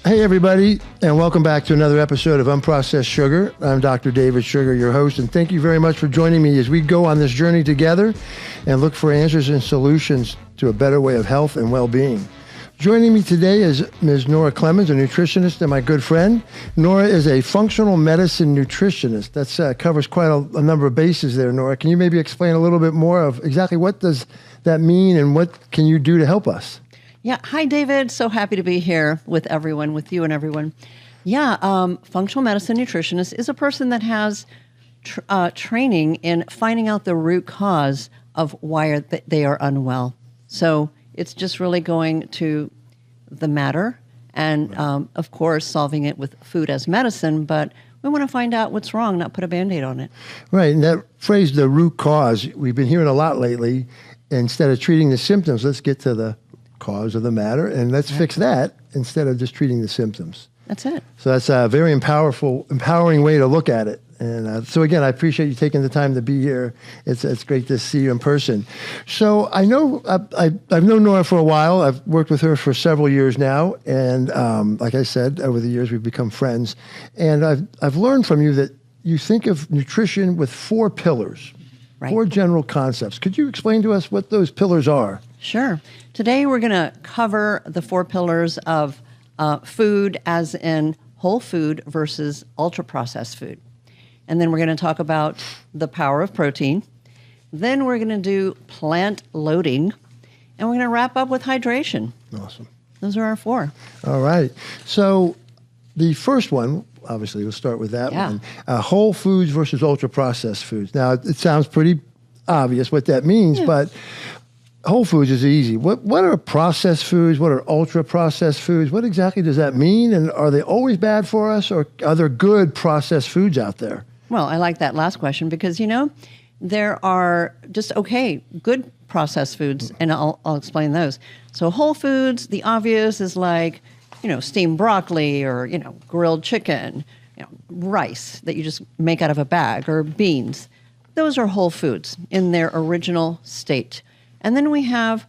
Hey, everybody, and welcome back to another episode of UnProcessed Sugar. I'm Dr. David Sugar, your host, and thank you very much for joining me as we go on this journey together and look for answers and solutions to a better way of health and well-being. Joining me today is Ms. Nora Clemens, a nutritionist and my good friend. Nora is a functional medicine nutritionist. That covers quite a number of bases there, Nora. Can you maybe explain a little bit more of exactly what does that mean and what can you do to help us? Yeah. Hi, David. So happy to be here with everyone, with you and everyone. Yeah. Functional medicine nutritionist is a person that has training in finding out the root cause of why they are unwell. So it's just really going to the matter and, of course, solving it with food as medicine. But we want to find out what's wrong, not put a Band-Aid on it. Right. And that phrase, the root cause, we've been hearing a lot lately. Instead of treating the symptoms, let's get to the cause of the matter, and let's fix that instead of just treating the symptoms. That's it. So that's a very empowering way to look at it. And so again, I appreciate you taking the time to be here. It's great to see you in person. So I know I've known Nora for a while. I've worked with her for several years now, and like I said, over the years we've become friends. And I've learned from you that you think of nutrition with 4 pillars. Right. 4 general concepts. Could you explain to us what those pillars are? Sure. Today we're going to cover the 4 pillars of food as in whole food versus ultra-processed food. And then we're going to talk about the power of protein. Then we're going to do plant loading. And we're going to wrap up with hydration. Awesome. Those are our 4. All right. So the first one, obviously, we'll start with that one. Whole foods versus ultra-processed foods. Now, it sounds pretty obvious what that means, but whole foods is easy. What are processed foods? What are ultra-processed foods? What exactly does that mean? And are they always bad for us, or are there good processed foods out there? Well, I like that last question because, there are just, good processed foods, and I'll explain those. So whole foods, the obvious is like, steamed broccoli or, grilled chicken, rice that you just make out of a bag, or beans. Those are whole foods in their original state. And then we have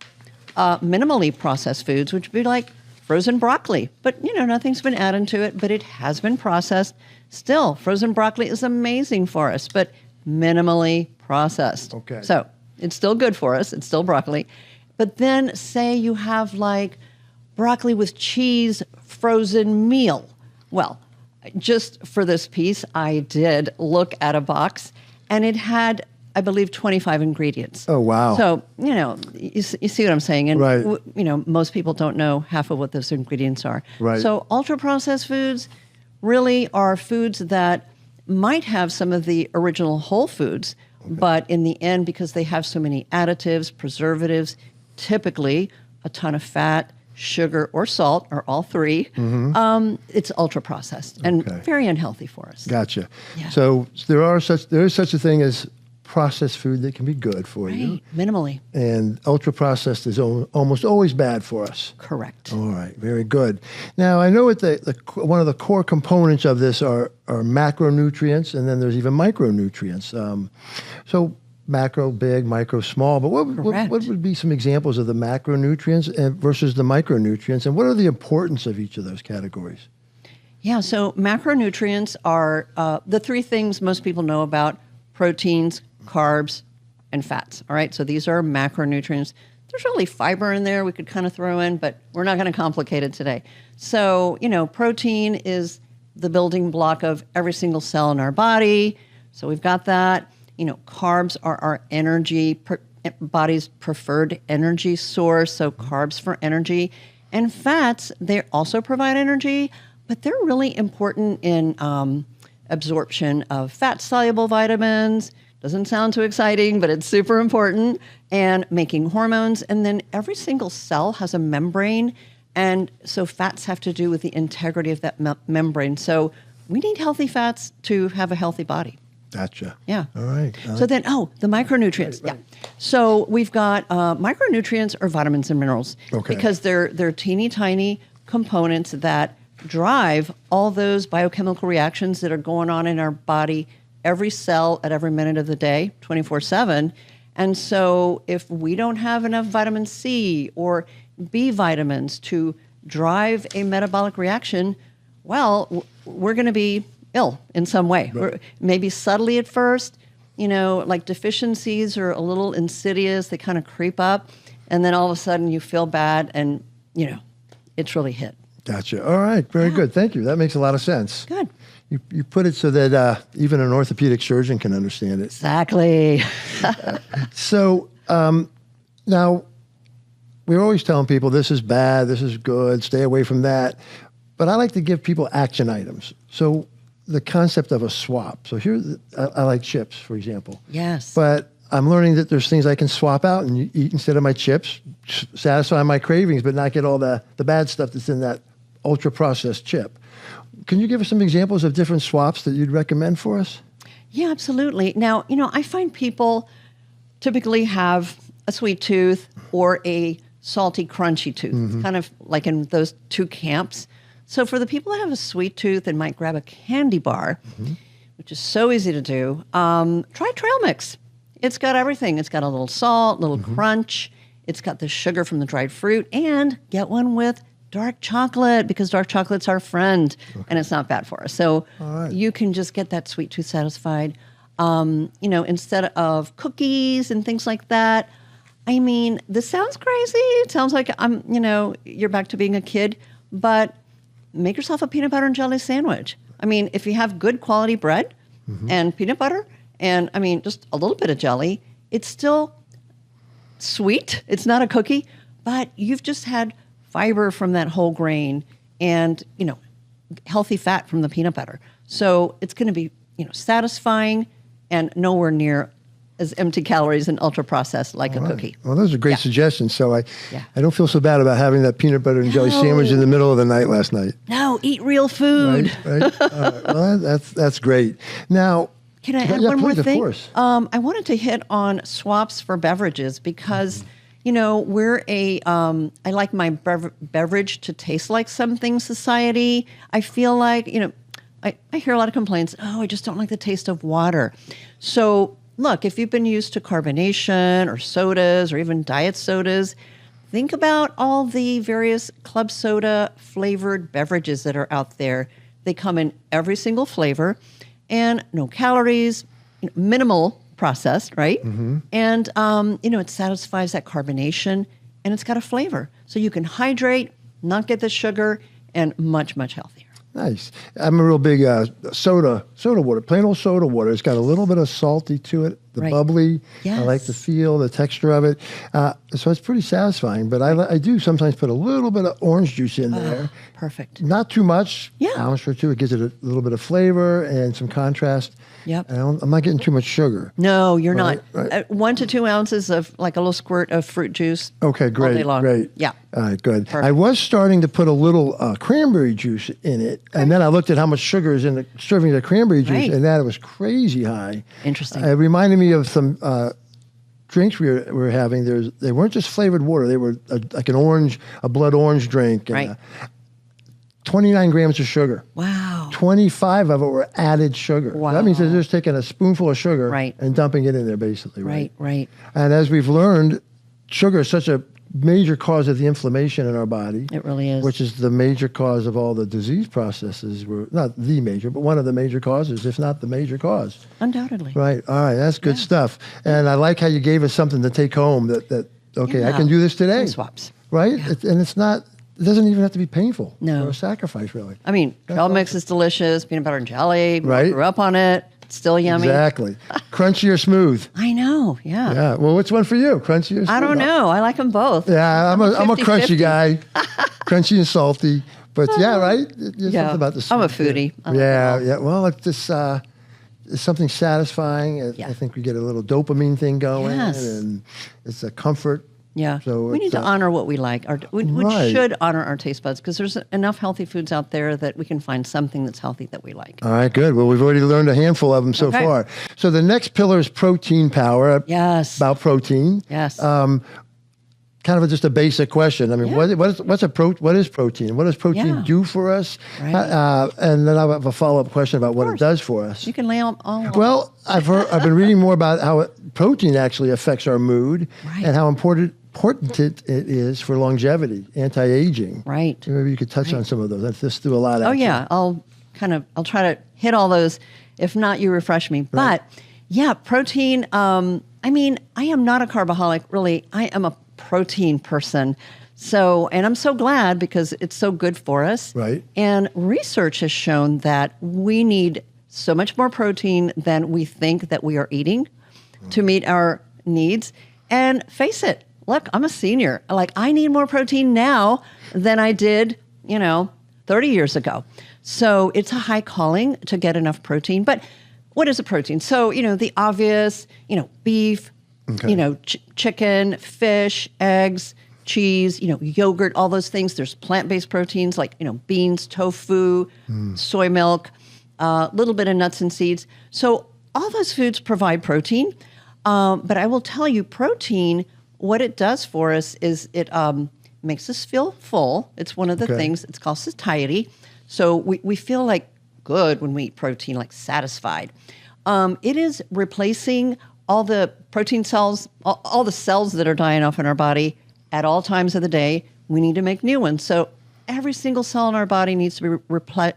minimally processed foods, which would be like frozen broccoli. But, nothing's been added to it, but it has been processed. Still, frozen broccoli is amazing for us, but minimally processed. Okay. So it's still good for us. It's still broccoli. But then say you have like broccoli with cheese frozen meal. Well, just for this piece, I did look at a box, and it had, I believe, 25 ingredients. Oh, wow. So, you see what I'm saying? And, right. Most people don't know half of what those ingredients are. Right. So ultra-processed foods really are foods that might have some of the original whole foods, but in the end, because they have so many additives, preservatives, typically a ton of fat, sugar, or salt, or all 3, it's ultra-processed and very unhealthy for us. Gotcha. Yeah. So there is such a thing as processed food that can be good for you. Minimally. And ultra-processed is almost always bad for us. Correct. All right, very good. Now, I know one of the core components of this are macronutrients, and then there's even micronutrients. So macro, big, micro, small. But what would be some examples of the macronutrients versus the micronutrients, and what are the importance of each of those categories? Yeah, so macronutrients are the 3 things most people know about: proteins, carbs, and fats. All right, so these are macronutrients. There's really fiber in there we could kind of throw in, but we're not going to complicate it today. So, protein is the building block of every single cell in our body. So we've got that. Carbs are our energy, body's preferred energy source, so carbs for energy. And fats, they also provide energy, but they're really important in absorption of fat-soluble vitamins. Doesn't sound too exciting, but it's super important. And making hormones. And then every single cell has a membrane. And so fats have to do with the integrity of that membrane. So we need healthy fats to have a healthy body. Gotcha. Yeah. All right. So then, the micronutrients. Right. Yeah. So we've got micronutrients are vitamins and minerals. Okay. Because they're teeny tiny components that drive all those biochemical reactions that are going on in our body, every cell at every minute of the day, 24/7. And so if we don't have enough vitamin C or B vitamins to drive a metabolic reaction, well, we're going to be ill in some way. Right. Maybe subtly at first, like deficiencies are a little insidious. They kind of creep up, and then all of a sudden you feel bad, and, it's really hit. Gotcha. All right. Very good. Thank you. That makes a lot of sense. Good. You put it so that even an orthopedic surgeon can understand it. Exactly. So now we're always telling people this is bad, this is good, stay away from that. But I like to give people action items. So the concept of a swap. So here, I like chips, for example. Yes. But I'm learning that there's things I can swap out and eat instead of my chips, satisfy my cravings, but not get all the bad stuff that's in that ultra-processed chip. Can you give us some examples of different swaps that you'd recommend for us? Yeah, absolutely. Now, I find people typically have a sweet tooth or a salty, crunchy tooth. It's kind of like in those two camps. So for the people that have a sweet tooth and might grab a candy bar, which is so easy to do, try trail mix. It's got everything. It's got a little salt, little crunch. It's got the sugar from the dried fruit, and get one with dark chocolate, because dark chocolate's our friend, and it's not bad for us. So you can just get that sweet tooth satisfied. Instead of cookies and things like that. I mean, this sounds crazy. It sounds like you're back to being a kid, but make yourself a peanut butter and jelly sandwich. I mean, if you have good quality bread and peanut butter and, just a little bit of jelly, it's still sweet. It's not a cookie, but you've just had fiber from that whole grain and, healthy fat from the peanut butter. So it's going to be, satisfying and nowhere near as empty calories and ultra processed like a cookie. Well, those are great suggestions. So I Yeah. don't feel so bad about having that peanut butter and jelly sandwich in the middle of the night last night. No, eat real food. Right? Well, that's great. Now, Can I add one more please, thing? Of course. I wanted to hit on swaps for beverages because, we're I like my beverage to taste like something society. I feel like, I hear a lot of complaints, I just don't like the taste of water. So look, if you've been used to carbonation or sodas or even diet sodas, think about all the various club soda flavored beverages that are out there. They come in every single flavor and no calories, minimal processed, right? And, it satisfies that carbonation and it's got a flavor. So you can hydrate, not get the sugar, and much, much healthier. Nice. I'm a real big soda water, plain old soda water. It's got a little bit of salty to it, the bubbly. Yes. I like the feel, the texture of it. So it's pretty satisfying. But I do sometimes put a little bit of orange juice in there. Perfect. Not too much. Yeah. Ounce or two. It gives it a little bit of flavor and some contrast. Yep. I'm not getting too much sugar. No, you're not. Right. 1 to 2 ounces of like a little squirt of fruit juice. Okay, great. All day long. Great. Yeah. All right, good. Perfect. I was starting to put a little cranberry juice in it, and then I looked at how much sugar is in the serving of cranberry juice, Right. and that was crazy high. Interesting. It reminded me of some drinks we were having. They weren't just flavored water; they were like a blood orange drink. And, Right. 29 grams of sugar. Wow. 25 of it were added sugar. Wow. That means they're just taking a spoonful of sugar Right. and dumping it in there, basically. Right. And as we've learned, sugar is such a major cause of the inflammation in our body. It really is. Which is the major cause of all the disease processes. Not the major, but one of the major causes, if not the major cause. Undoubtedly. Right. All right. That's good stuff. And I like how you gave us something to take home that okay, I can do this today. Food swaps. Right? Yeah. It doesn't even have to be painful. No. Or a sacrifice, really. I mean, trail awesome. mix is delicious. Peanut butter and jelly. Right. Grew up on it. It's still yummy. Exactly. Crunchy or smooth? I know. Yeah. Yeah. Well, which one for you? Crunchy or smooth? I don't know. I like them both. Yeah, I'm a 50-50. crunchy guy. Crunchy and salty. But yeah, right? There's Yeah. something about the I'm a sweet foodie. I like Yeah, it all. yeah. Well, it's just it's something satisfying. Yeah. I think we get a little dopamine thing going. Yes. And it's a comfort. Yeah. So we need it's, to honor what we like. We Right. should honor our taste buds because there's enough healthy foods out there that we can find something that's healthy that we like. All right, good. Well, we've already learned a handful of them so Okay. far. So the next pillar is protein power. Yes. About protein. Yes. Kind of just a basic question. I mean, Yeah. what is protein? What does protein Yeah. do for us? Right. And then I have a follow-up question about what it course. does for us. You can lay all Well, I've been reading more about how protein actually affects our mood Right. and how important important it is for longevity, anti-aging. Right. Maybe you could touch on some of those. Let's just do a lot. Oh yeah, I'll try to hit all those. If not, you refresh me. Right. But yeah, protein. I mean, I am not a carboholic, really. I am a protein person. So, and I'm so glad because it's so good for us. Right. And research has shown that we need so much more protein than we think that we are eating to meet our needs. And face it, look, I'm a senior. Like, I need more protein now than I did, 30 years ago. So it's a high calling to get enough protein. But what is a protein? So, the obvious, beef, okay. Chicken, fish, eggs, cheese, yogurt, all those things. There's plant-based proteins like, beans, tofu, soy milk, a little bit of nuts and seeds. So all those foods provide protein. But I will tell you, protein, what it does for us is it makes us feel full. It's one of the things. It's called satiety. So we feel like good when we eat protein, like satisfied. It is replacing all the protein cells, all the cells that are dying off in our body at all times of the day. We need to make new ones. So every single cell in our body needs to be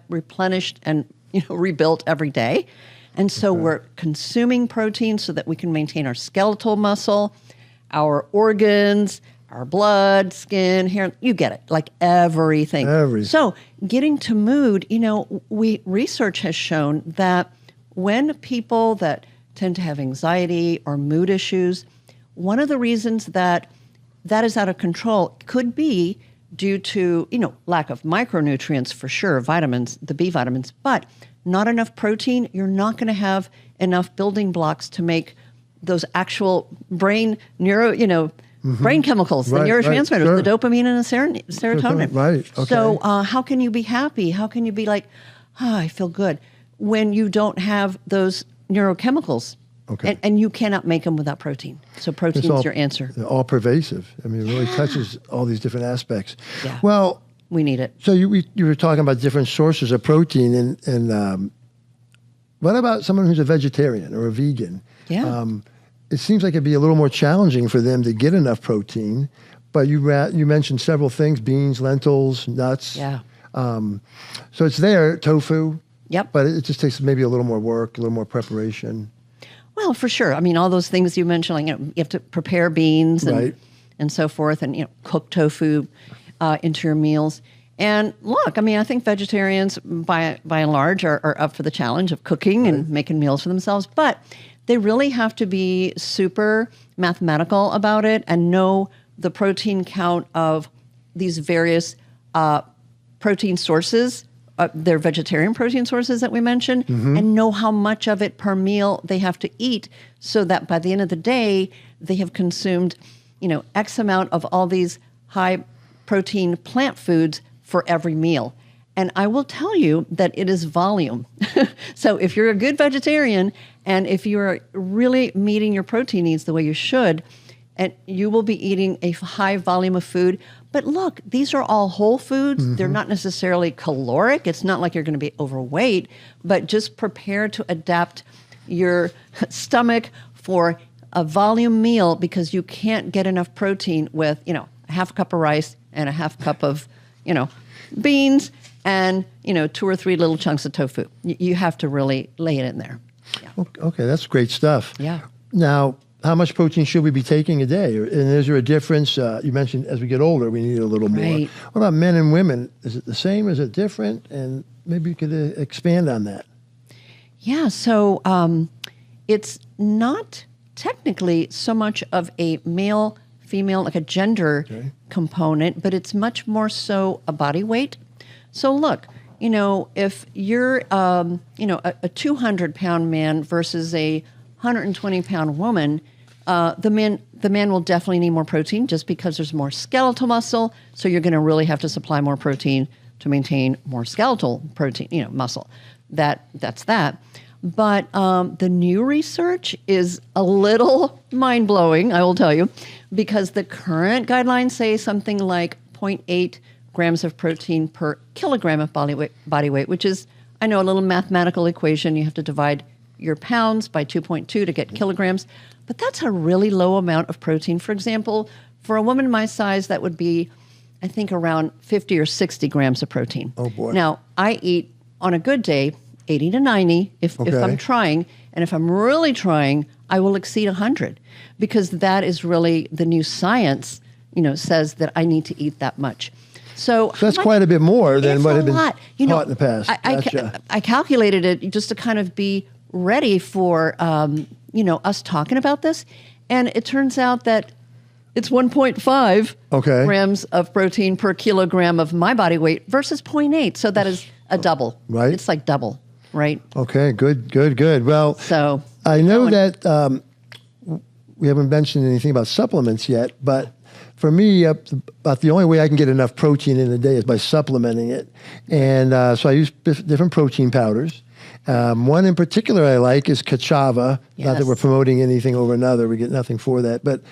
replenished and rebuilt every day. And so we're consuming protein so that we can maintain our skeletal muscle, our organs, our blood, skin, hair, you get it, like everything. So getting to mood, research has shown that when people that tend to have anxiety or mood issues, one of the reasons that is out of control could be due to, lack of micronutrients for sure, vitamins, the B vitamins, but not enough protein. You're not going to have enough building blocks to make those actual brain brain chemicals, the neurotransmitters, the dopamine and the serotonin. Right. Okay. So how can you be happy? How can you be like, I feel good when you don't have those neurochemicals? Okay. And you cannot make them without protein. So protein is your answer. All pervasive. I mean, it really touches all these different aspects. Yeah. Well, we need it. So you were talking about different sources of protein, and what about someone who's a vegetarian or a vegan? Yeah. It seems like it'd be a little more challenging for them to get enough protein, but you mentioned several things: beans, lentils, nuts. Yeah. So it's there, tofu. Yep. But it just takes maybe a little more work, a little more preparation. Well, for sure. I mean, all those things you mentioned, like, you have to prepare beans and so forth, and cook tofu into your meals. And look, I mean, I think vegetarians, by and large, are up for the challenge of cooking and making meals for themselves. But they really have to be super mathematical about it and know the protein count of these various protein sources. Their vegetarian protein sources that we mentioned, and know how much of it per meal they have to eat, so that by the end of the day, they have consumed, X amount of all these high protein plant foods for every meal. And I will tell you that it is volume. So if you're a good vegetarian and if you're really meeting your protein needs the way you should, and you will be eating a high volume of food. But look, these are all whole foods. They're not necessarily caloric. It's not like you're going to be overweight, but just prepare to adapt your stomach for a volume meal, because you can't get enough protein with, a half a cup of rice and a half cup of, beans and, 2 or 3 little chunks of tofu. You have to really lay it in there. Yeah. Okay, that's great stuff. Yeah. Now, how much protein should we be taking a day? And is there a difference? You mentioned as we get older, we need a little more. What about men and women? Is it the same? Is it different? And maybe you could expand on that. Yeah, so it's not technically so much of a male, female, like a gender component, but it's much more so a body weight. So look, if you're, a 200-pound man versus a 120-pound woman, the man will definitely need more protein just because there's more skeletal muscle. So you're going to really have to supply more protein to maintain more skeletal protein, muscle. That's that. But the new research is a little mind-blowing, I will tell you, because the current guidelines say something like 0.8 grams of protein per kilogram of body weight, which is, I know, a little mathematical equation. You have to divide your pounds by 2.2 to get kilograms, but that's a really low amount of protein. For example, For a woman my size, that would be, I think, around 50 or 60 grams of protein. Oh, boy. Now, I eat, on a good day, 80 to 90 if I'm trying. And if I'm really trying, I will exceed 100 because that is really the new science, says that I need to eat that much. So that's quite a bit more than what had been lot. taught in the past. I calculated it just to kind of be ready for, us talking about this. And it turns out that it's 1.5 grams of protein per kilogram of my body weight versus 0.8. So that is a double. Right. It's like double, right? Okay, good. Well, so I know that we haven't mentioned anything about supplements yet, but for me, about the only way I can get enough protein in a day is by supplementing it. And so I use different protein powders. One in particular I like is Kachava. Yes. Not that we're promoting anything over another. We get nothing for that. But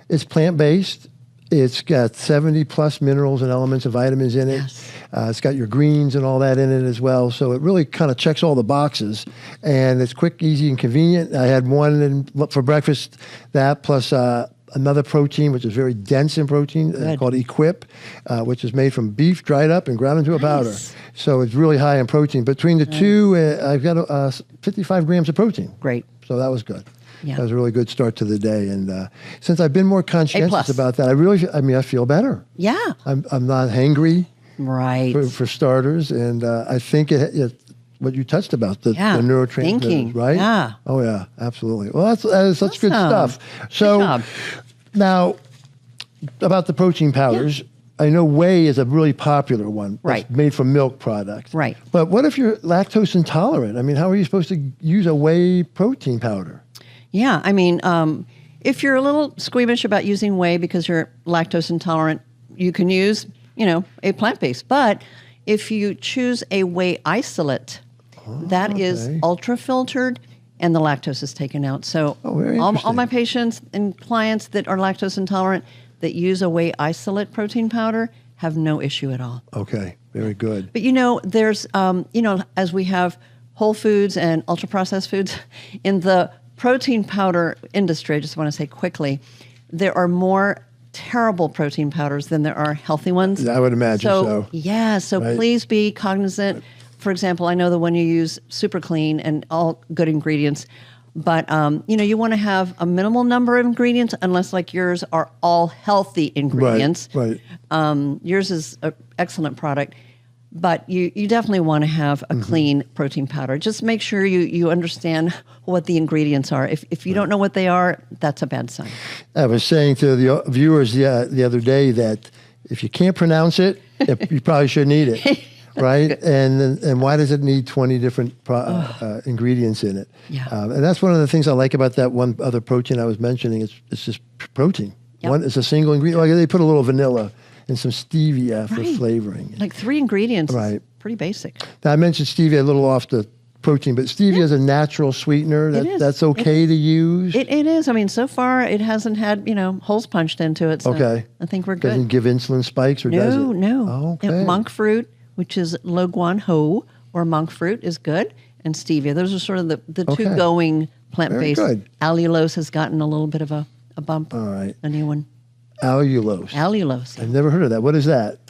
it's plant-based. It's got 70 plus minerals and elements and vitamins in it. Yes. It's got your greens and all that in it as well. So it really kind of checks all the boxes. And it's quick, easy, and convenient. I had one for breakfast, that plus another protein, which is very dense in protein, called Equip, which is made from beef dried up and ground into a powder. So it's really high in protein. Between the two, I've got 55 grams of protein. Great. So that was good. Yeah. That was a really good start to the day. And since I've been more conscientious about that, I feel better. Yeah. I'm not hangry. Right. For starters. And I think what you touched about, the neurotransmitters, thinking. right? Yeah. Oh, yeah, absolutely. Well, that's such good stuff. So good job. Now, about the protein powders, I know whey is a really popular one. Right. It's made from milk products. Right. But what if you're lactose intolerant? I mean, how are you supposed to use a whey protein powder? Yeah, I mean, if you're a little squeamish about using whey because you're lactose intolerant, you can use, a plant-based. But if you choose a whey isolate, that is ultra-filtered and the lactose is taken out. So all my patients and clients that are lactose intolerant that use a whey isolate protein powder have no issue at all. Okay, very good. But, there's, as we have whole foods and ultra-processed foods, in the protein powder industry, I just want to say quickly, there are more terrible protein powders than there are healthy ones. I would imagine so. Yeah, so please be cognizant. For example, I know the one you use, super clean and all good ingredients, but you want to have a minimal number of ingredients unless like yours are all healthy ingredients. Right. Yours is an excellent product. But you definitely want to have a clean protein powder. Just make sure you understand what the ingredients are. If you don't know what they are, that's a bad sign. I was saying to the viewers the other day that if you can't pronounce it, you probably shouldn't eat it, right? And why does it need 20 different ingredients in it? Yeah. And that's one of the things I like about that one other protein I was mentioning. It's just protein. Yep. It's a single ingredient. Like they put a little vanilla and some stevia for flavoring. Like 3 ingredients. Right. Pretty basic. Now, I mentioned stevia a little off the protein, but stevia is a natural sweetener. That's okay to use? It is. I mean, so far it hasn't had, holes punched into it. So I think we're good. Doesn't give insulin spikes or does it? No. Oh, okay. Monk fruit, which is lo guan ho, or monk fruit is good, and stevia. Those are sort of the two going plant-based. Very good. Allulose has gotten a little bit of a bump. All right. A new one. Allulose. Allulose. I've never heard of that. What is that?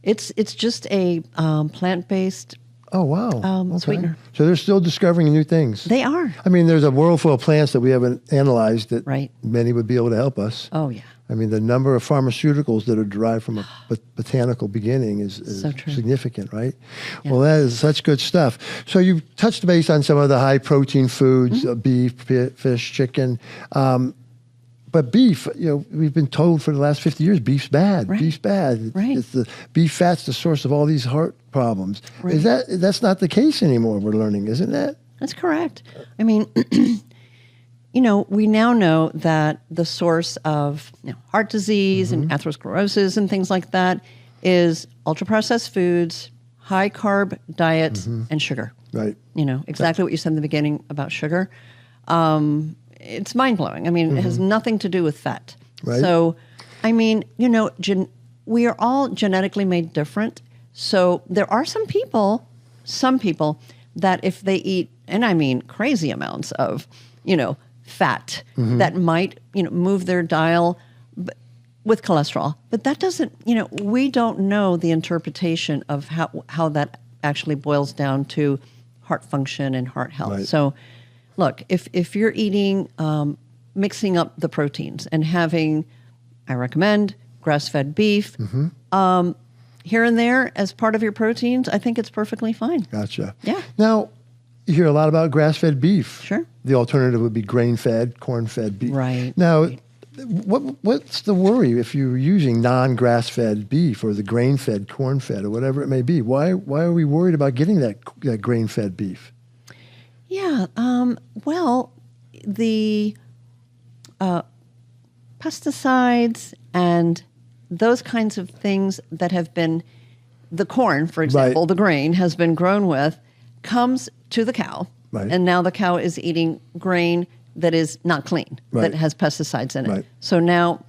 It's just a plant-based Oh, wow. sweetener. So they're still discovering new things. They are. I mean, there's a world full of plants that we haven't analyzed that many would be able to help us. Oh, yeah. I mean, the number of pharmaceuticals that are derived from a botanical beginning is so true. significant, right? Yeah. Well, that is such good stuff. So you touched base on some of the high protein foods, beef, fish, chicken. But beef, we've been told for the last 50 years, beef's bad. Right. Beef's bad. Right. It's the beef fat's the source of all these heart problems. Right. That's not the case anymore, we're learning, isn't that? That's correct. I mean, we now know that the source of heart disease and atherosclerosis and things like that is ultra-processed foods, high-carb diets, and sugar. Right. Exactly what you said in the beginning about sugar. It's mind-blowing. I mean, it has nothing to do with fat. Right. So, I mean, we are all genetically made different. So there are some people that if they eat, and I mean crazy amounts of, fat, that might, move their dial. But with cholesterol. But that doesn't, we don't know the interpretation of how that actually boils down to heart function and heart health. Right. So, look, if you're eating, mixing up the proteins and having, I recommend grass-fed beef, here and there as part of your proteins, I think it's perfectly fine. Gotcha. Yeah. Now, you hear a lot about grass-fed beef. Sure. The alternative would be grain-fed, corn-fed beef. Right. Now, right. what's the worry if you're using non-grass-fed beef or the grain-fed, corn-fed, or whatever it may be? Why are we worried about getting that grain-fed beef? Yeah. Well, the pesticides and those kinds of things that have been, the corn, for example, Right. the grain has been grown with, comes to the cow. Right. And now the cow is eating grain that is not clean, Right. that has pesticides in it. Right. So now,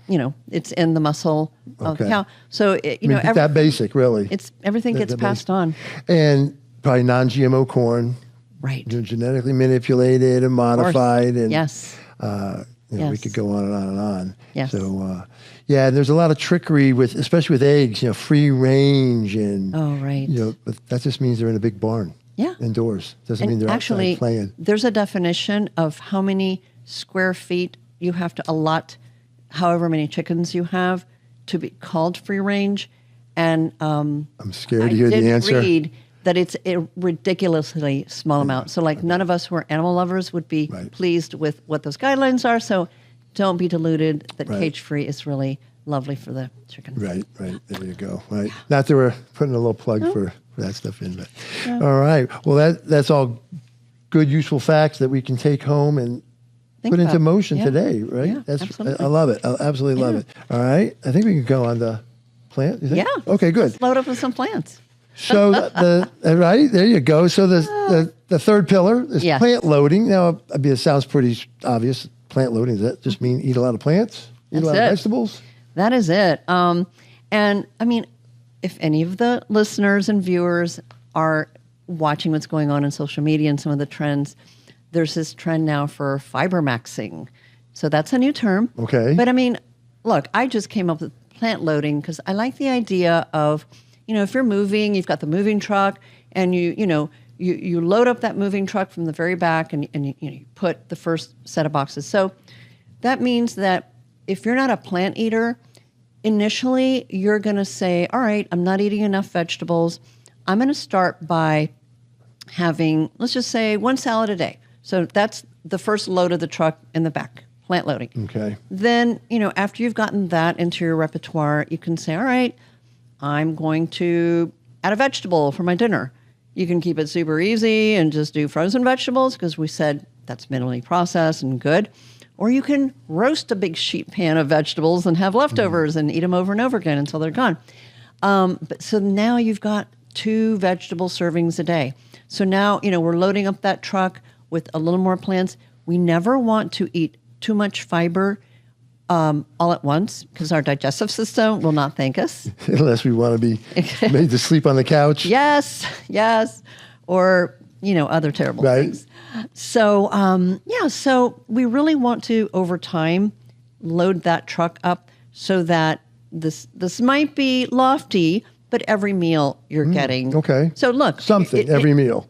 it's in the muscle of the Okay. cow. So, That basic, really. everything gets the passed basic. on. And probably non-GMO corn, Right. genetically manipulated and modified. And, Yes. we Yes. could go on and on and on. Yes. So, there's a lot of trickery especially with eggs, free range and, Oh, right. but that just means they're in a big barn. Yeah. Indoors. Doesn't And mean they're actually, outside playing. there's a definition of how many square feet you have to allot, however many chickens you have, to be called free range. And I'm scared I to hear did the answer. read that it's a ridiculously small amount. So, like, none of us who are animal lovers would be Right. pleased with what those guidelines are. So, don't be deluded that Right. cage-free is really lovely for the chicken. Right. There you go. Right. Not that we're putting a little plug for that stuff in, but all right. Well, that's all good, useful facts that we can take home and Think put into about. motion Yeah. today, right? Yeah, absolutely. I love it. I absolutely love it. All right. I think we can go on the plant. You think? Yeah. Okay, good. Let's load up with some plants. So right, there you go. So the third pillar is Yes. plant loading. Now, it sounds pretty obvious. Plant loading, does that just mean eat a lot of plants? Eat a lot That's of it. vegetables? That is it. And I mean, if any of the listeners and viewers are watching what's going on in social media and some of the trends, there's this trend now for fiber maxing. So that's a new term. Okay. But I mean, look, I just came up with plant loading because I like the idea of, if you're moving, you've got the moving truck and you load up that moving truck from the very back and you put the first set of boxes. So that means that if you're not a plant eater, initially you're going to say, all right, I'm not eating enough vegetables. I'm going to start by having, let's just say, one salad a day. So that's the first load of the truck in the back, plant loading. Okay. Then, after you've gotten that into your repertoire, you can say, all right, I'm going to add a vegetable for my dinner. You can keep it super easy and just do frozen vegetables because we said that's minimally processed and good. Or you can roast a big sheet pan of vegetables and have leftovers and eat them over and over again until they're gone. But so now you've got 2 vegetable servings a day. So now, we're loading up that truck with a little more plants. We never want to eat too much fiber all at once because our digestive system will not thank us. Unless we want to be made to sleep on the couch. Yes. Or, other terrible Right. things. So, so we really want to, over time, load that truck up so that this might be lofty, but every meal you're getting. Okay. So look. Something every meal.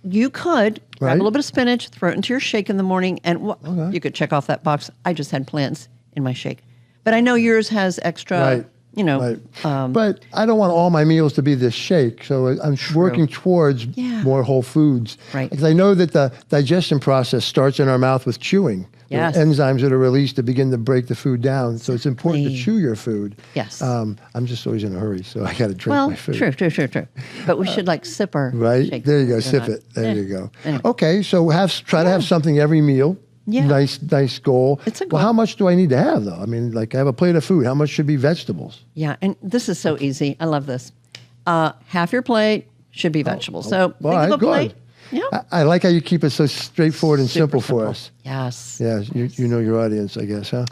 You could grab Right. a little bit of spinach, throw it into your shake in the morning, and you could check off that box. I just had plants in my shake. But I know yours has extra, Right. Right. But I don't want all my meals to be this shake. So I'm working towards more whole foods. Right. Because I know that the digestion process starts in our mouth with chewing. There are Yes. enzymes that are released to begin to break the food down. So it's important to chew your food. Yes. I'm just always in a hurry, so I got to drink well, my food. true. But we should sip our Right? shake. There you go. Or Sip not. it. There you go. Anyway. Okay. So try to have something every meal. Yeah. Nice goal. It's a Well, goal. how much do I need to have, though? I mean, I have a plate of food. How much should be vegetables? Yeah, and this is so easy. I love this. Half your plate should be vegetables. So All think right, of a good. plate. Yeah. I like how you keep it so straightforward and Super simple for us. Yes. Yeah, you know your audience, I guess, huh?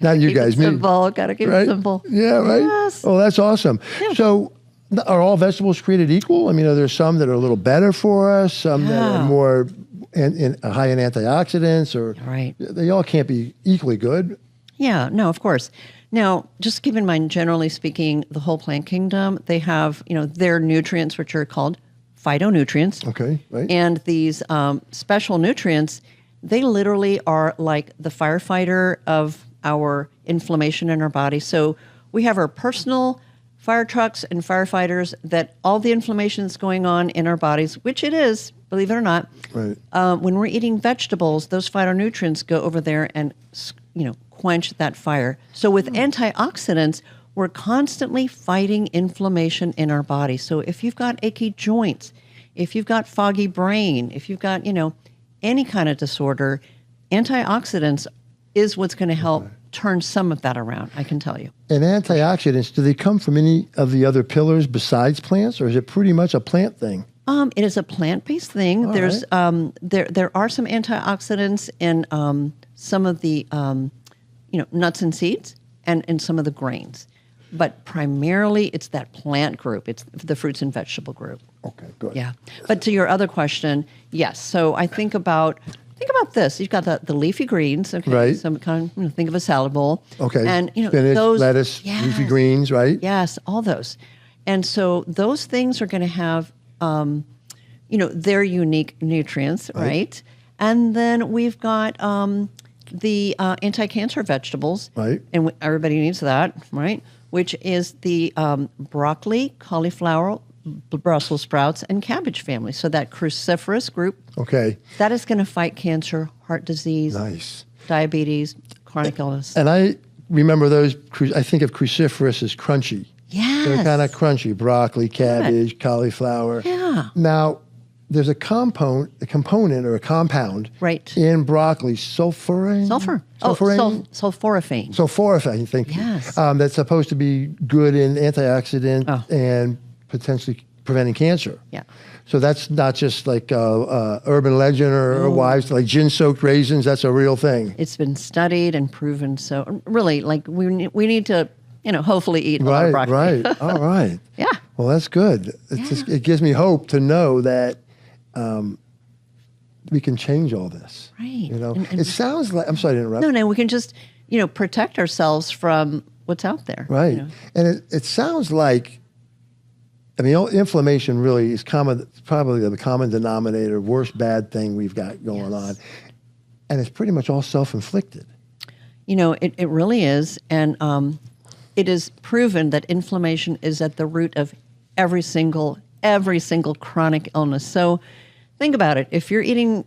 Not you Keep guys, it me. simple. Gotta keep Right? it simple. Yeah, right? Yes. Oh, that's awesome. Yeah. So are all vegetables created equal? I mean, are there some that are a little better for us, some that are Yeah. more high in antioxidants, or Right. they all can't be equally good? Yeah, no, of course. Now, just keep in mind, generally speaking, the whole plant kingdom, they have, their nutrients, which are called phytonutrients. Okay, right. And these special nutrients, they literally are like the firefighter of our inflammation in our body. So we have our personal fire trucks and firefighters that all the inflammation that's going on in our bodies, which it is, believe it or not, Right. when we're eating vegetables, those phytonutrients go over there and, quench that fire. So with antioxidants, we're constantly fighting inflammation in our body. So if you've got achy joints, if you've got foggy brain, if you've got, any kind of disorder, antioxidants is what's going to help turn some of that around, I can tell you. And antioxidants, do they come from any of the other pillars besides plants, or is it pretty much a plant thing? It is a plant-based thing. All There's right. there are some antioxidants in some of the nuts and seeds and in some of the grains, but primarily it's that plant group. It's the fruits and vegetable group. Okay, good. Yeah. But to your other question, yes. So I think about this. You've got the leafy greens. Okay. Right. So kind of think of a salad bowl. Okay. And spinach, those lettuce, leafy greens, right? Yes, all those. And so those things are going to have their unique nutrients, right? And then we've got the anti-cancer vegetables, Right. And everybody needs that, right? Which is the broccoli, cauliflower, Brussels sprouts, and cabbage family. So that cruciferous group, Okay. that is going to fight cancer, heart disease, Nice. diabetes, chronic illness. And I remember those, I think of cruciferous as crunchy. Yes. They're kind of crunchy. Broccoli, cabbage, cauliflower. Yeah. Now, there's a component or a compound Right. in broccoli, sulforaphane. Sulforaphane. Sulforaphane, thank you. Yes. That's supposed to be good in antioxidant Oh. and potentially preventing cancer. Yeah. So that's not just like urban legend or wives, like gin-soaked raisins. That's a real thing. It's been studied and proven. So really, like we need to, hopefully eat a lot of broccoli. Right. All right. Yeah. Well, that's good. It gives me hope to know that we can change all this. Right. It sounds like, I'm sorry to interrupt. No, we can just, protect ourselves from what's out there. Right. And it sounds like, inflammation really is probably the common denominator, worst bad thing we've got going on. And it's pretty much all self-inflicted. It really is. And it is proven that inflammation is at the root of every single chronic illness. So think about it. If you're eating,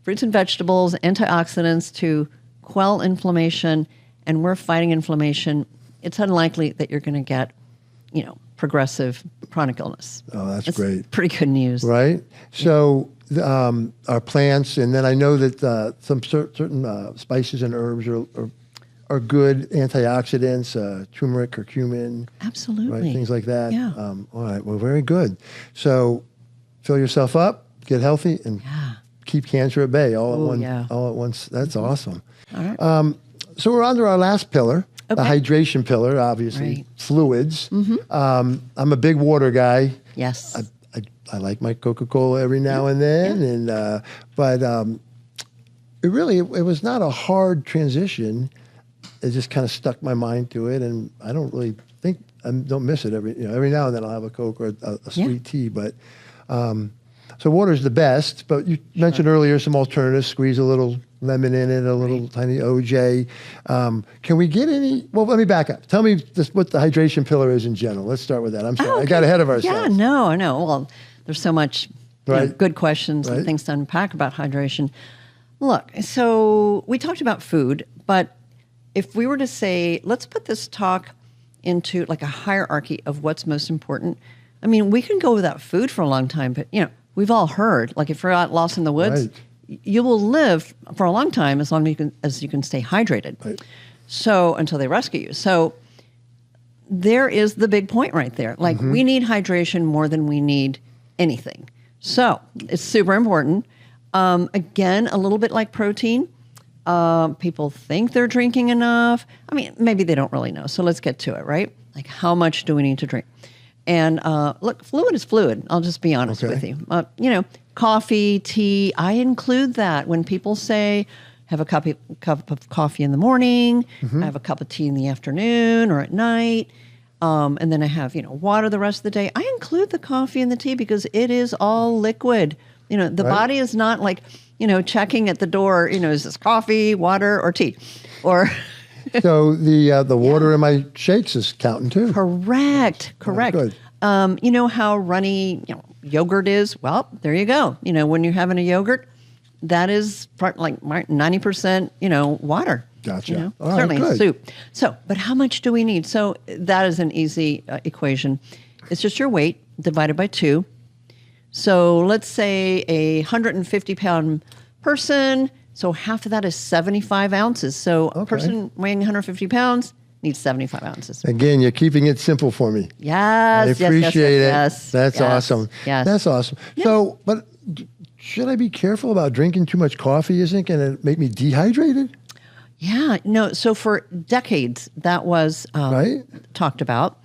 fruits and vegetables, antioxidants to quell inflammation, and we're fighting inflammation, it's unlikely that you're going to get, progressive chronic illness. Oh, that's great. Pretty good news. Right? So our plants, and then I know that some certain spices and herbs are good antioxidants, turmeric, curcumin. Absolutely. Right? Things like that. Yeah. All right. Well, very good. So fill yourself up, get healthy, and keep cancer at bay all at once. That's awesome. All right. So we're on to our last pillar, the hydration pillar, obviously, Right. fluids. I'm a big water guy. Yes. I like my Coca-Cola every now and then, but it was not a hard transition. It just kind of stuck my mind to it, and I don't really think I don't miss it every now and then. I'll have a Coke or a sweet tea, but so water's the best. But you mentioned earlier some alternatives. Squeeze a little lemon in it, a little tiny OJ. Can we get any? Well, let me back up. Tell me what the hydration pillar is in general. Let's start with that. I'm sorry, I got ahead of ourselves. Yeah, no, I know. Well, there's so much good questions and Right. things to unpack about hydration. Look, so we talked about food, but if we were to say, let's put this talk into like a hierarchy of what's most important. I mean, we can go without food for a long time, but we've all heard, like if you're out lost in the woods, you will live for a long time as long as you can stay hydrated. Right. So until they rescue you. So there is the big point right there. Like we need hydration more than we need anything. So it's super important. Again, a little bit like protein. People think they're drinking enough. I mean, maybe they don't really know. So let's get to it, right? Like how much do we need to drink? And look, fluid is fluid. I'll just be honest with you. Coffee, tea, I include that. When people say, have a cup of coffee in the morning. I have a cup of tea in the afternoon or at night. And then I have, water the rest of the day. I include the coffee and the tea because it is all liquid. The body is not like, checking at the door, is this coffee, water, or tea? Or so the water in my shakes is counting too. Correct. Good. You know how runny yogurt is? Well, there you go. When you're having a yogurt, that is like 90%, water. Gotcha. All Certainly right, good. soup. So, but how much do we need? So that is an easy equation. It's just your weight divided by 2. So let's say a 150-pound person. So half of that is 75 ounces. So a person weighing 150 pounds needs 75 ounces. Again, you're keeping it simple for me. Yes. I appreciate it. Yes, That's awesome. Yes. That's awesome. Yeah. So, but should I be careful about drinking too much coffee? Isn't it going to make me dehydrated? Yeah. No. So for decades, that was talked about.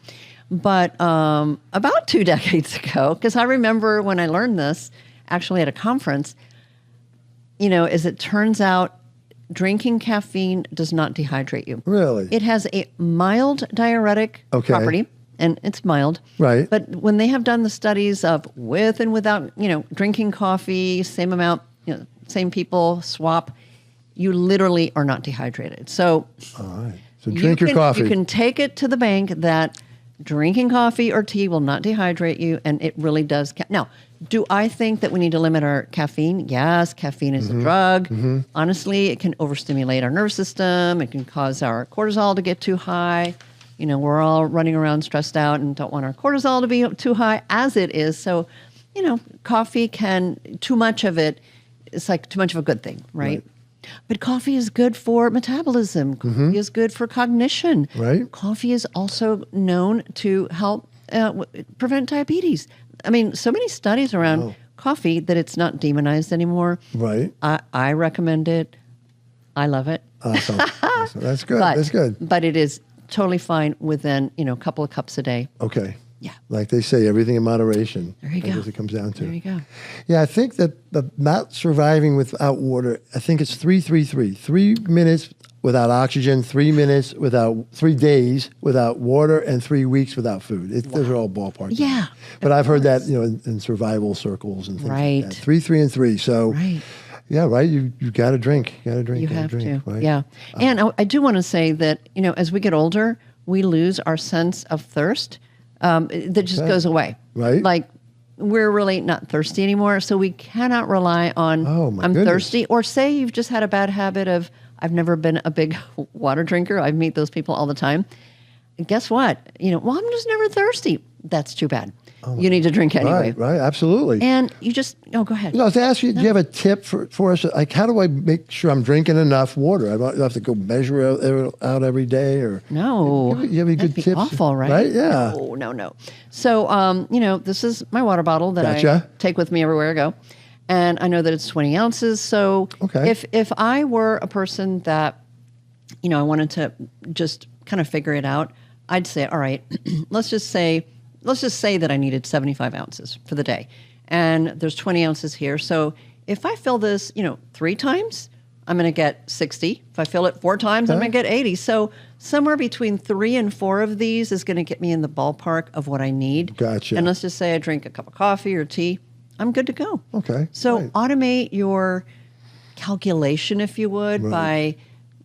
But about 2 decades ago, because I remember when I learned this, actually at a conference, as it turns out, drinking caffeine does not dehydrate you. Really? It has a mild diuretic property, and it's mild. Right. But when they have done the studies of with and without, drinking coffee, same amount, same people, swap, you literally are not dehydrated. So, all right. So drink your coffee. You can take it to the bank that drinking coffee or tea will not dehydrate you, and it really does. Now, do I think that we need to limit our caffeine? Yes, caffeine is a drug. Honestly, it can overstimulate our nervous system. It can cause our cortisol to get too high. We're all running around stressed out and don't want our cortisol to be too high as it is. So, coffee too much of it, it's like too much of a good thing, right? But coffee is good for metabolism. Coffee is good for cognition. Right. Coffee is also known to help prevent diabetes. I mean, so many studies around coffee that it's not demonized anymore. Right. I recommend it. I love it. Awesome. That's good. That's good. But it is totally fine within, a couple of cups a day. Okay. Yeah. Like they say, everything in moderation. There you go. As it comes down to. There you go. Yeah, I think that the not surviving without water, I think it's 3-3-3. 3 minutes without oxygen, 3 minutes without 3 days without water, and 3 weeks without food. Those are all ballpark. Yeah. But I've heard that, in survival circles and things like that. 3, 3, and 3. So yeah, right. You got to drink. You got to drink. You have to. Right? Yeah. And I do want to say that, as we get older, we lose our sense of thirst. That just goes away. Right. Like we're really not thirsty anymore. So we cannot rely on, I'm thirsty. Or say you've just had a bad habit of, I've never been a big water drinker. I meet those people all the time. And guess what? Well, I'm just never thirsty. That's too bad. You need to drink anyway. Right, absolutely. And you just, go ahead. I was to ask you, do you have a tip for us? Like, how do I make sure I'm drinking enough water? I don't have to go measure it out every day, or no. You have any good tips? Awful, right? Right? Yeah. No. So, this is my water bottle that I take with me everywhere I go, and I know that it's 20 ounces. So, if I were a person that, I wanted to just kind of figure it out, I'd say, all right, let's just say that I needed 75 ounces for the day, and there's 20 ounces here. So if I fill this, 3 times, I'm going to get 60. If I fill it 4 times, I'm going to get 80. So somewhere between 3 and 4 of these is going to get me in the ballpark of what I need. Gotcha. And let's just say I drink a cup of coffee or tea, I'm good to go. Okay. So automate your calculation, if you would, by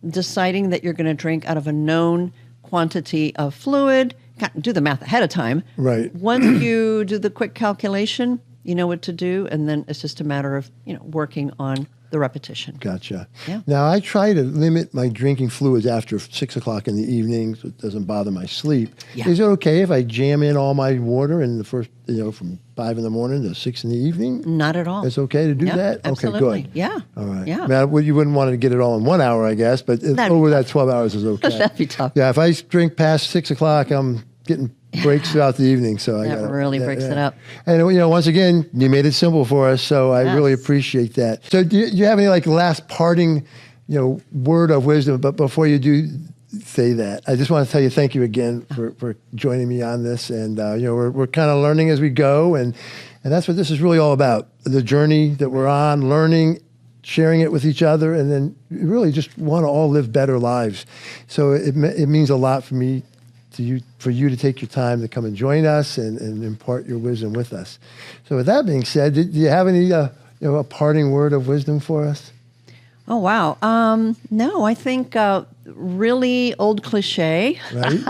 deciding that you're going to drink out of a known quantity of fluid. Do the math ahead of time. Right. Once you do the quick calculation, you know what to do, and then it's just a matter of working on the repetition. Gotcha. Yeah. Now, I try to limit my drinking fluids after 6 o'clock in the evening so it doesn't bother my sleep. Yeah. Is it okay if I jam in all my water in the first, from 5 in the morning to 6 in the evening? Not at all. It's okay to do that? Absolutely. Okay, good. Yeah. All right. Yeah. Now, you wouldn't want to get it all in 1 hour, I guess, but over that 12 hours is okay. That'd be tough. Yeah, if I drink past 6 o'clock, I'm getting breaks throughout the evening. So that really breaks it up. And, once again, you made it simple for us, so I really appreciate that. So do you have any, last parting, word of wisdom? But before you do say that, I just want to tell you thank you again for joining me on this. And, we're kind of learning as we go, and that's what this is really all about, the journey that we're on, learning, sharing it with each other, and then really just want to all live better lives. So it means a lot for me for you to take your time to come and join us and impart your wisdom with us. So with that being said, do you have any a parting word of wisdom for us? Oh, wow. No, I think really old cliche. Right.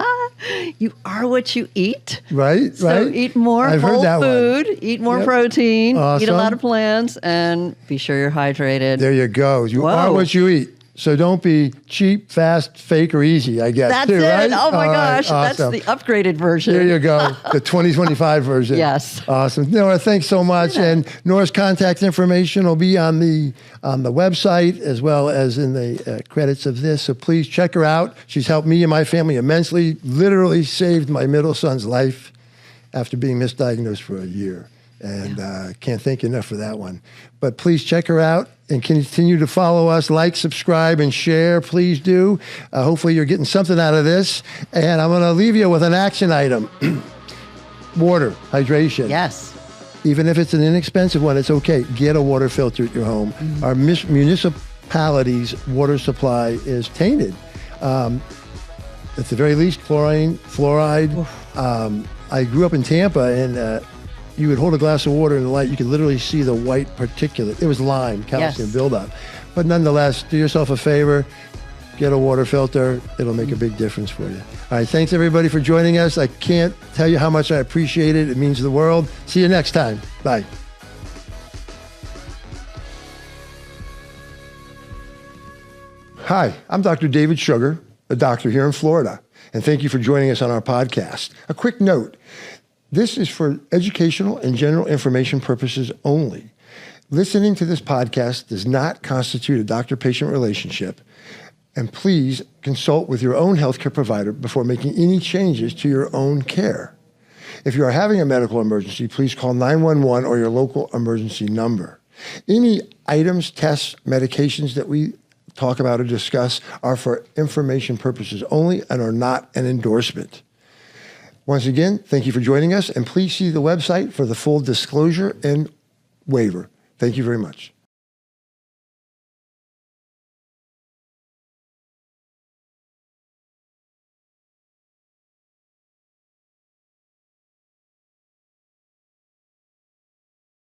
You are what you eat. Right, so right. Eat more whole food, eat more protein, eat a lot of plants, and be sure you're hydrated. There you go. You are what you eat. So don't be cheap, fast, fake, or easy, I guess. That's too, it. Right? Oh, my gosh. Right, awesome. That's the upgraded version. There you go. The 2025 version. Yes. Awesome. Nora, thanks so much. Yeah. And Nora's contact information will be on the website as well as in the credits of this. So please check her out. She's helped me and my family immensely, literally saved my middle son's life after being misdiagnosed for a year. And can't thank you enough for that one. But please check her out and continue to follow us, like, subscribe, and share. Please do. Hopefully you're getting something out of this. And I'm going to leave you with an action item. Water, hydration. Yes. Even if it's an inexpensive one, it's okay. Get a water filter at your home. Mm-hmm. Our municipality's water supply is tainted. At the very least, fluoride. I grew up in Tampa, and you would hold a glass of water in the light, you could literally see the white particulate. It was lime, calcium buildup. But nonetheless, do yourself a favor, get a water filter. It'll make a big difference for you. All right, thanks everybody for joining us. I can't tell you how much I appreciate it. It means the world. See you next time. Bye. Hi, I'm Dr. David Sugar, a doctor here in Florida, and thank you for joining us on our podcast. A quick note. This is for educational and general information purposes only. Listening to this podcast does not constitute a doctor-patient relationship, and please consult with your own healthcare provider before making any changes to your own care. If you are having a medical emergency, please call 911 or your local emergency number. Any items, tests, medications that we talk about or discuss are for information purposes only and are not an endorsement. Once again, thank you for joining us, and please see the website for the full disclosure and waiver. Thank you very much.